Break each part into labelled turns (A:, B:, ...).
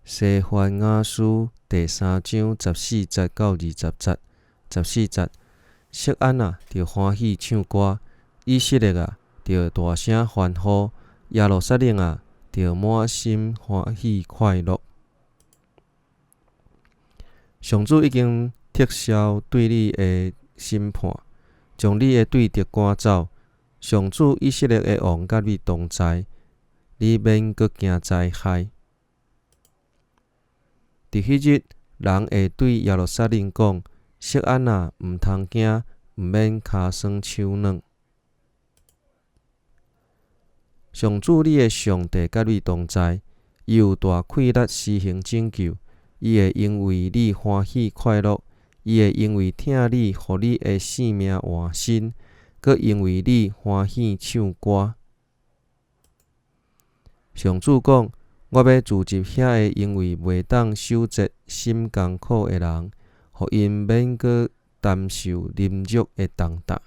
A: 西番雅书第3章14节到20节。14节，色安啊，着欢喜唱歌；以色列啊，着大声欢呼；耶路撒冷啊，着满心欢喜快乐。上主已经撤销对你的审判，将你的对敌赶走。上主以色列的王甲你同在，你免阁惊灾害。伫迄日，人会对耶路撒冷讲：色安啊，毋通惊，毋免骹酸手软。上主你的上帝甲你同在，伊有大气力施行拯救。伊会因为你欢喜快乐，伊会因为疼你，互你的性命换新，佮因为你欢喜唱歌。上主讲：我要聚集遐个因为袂当守节、心艰苦的人，互因免阁担受凌辱的重担。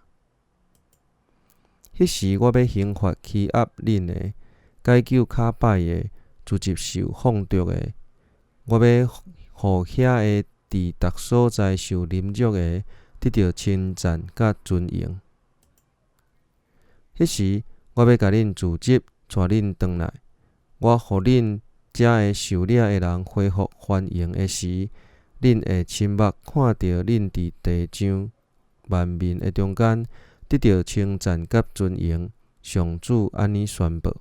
A: 迄时我要刑罚欺压恁的，解救卡歹的，聚集受放逐的。我要互遐个伫逐所在受凌辱的，得到称赞甲尊荣。迄时我要甲恁聚集，带恁转来。我互恁遮个受掠的人恢复欢迎的时，恁会亲目看到恁伫地上万民的中间得到称赞甲尊荣。上主安尼宣布。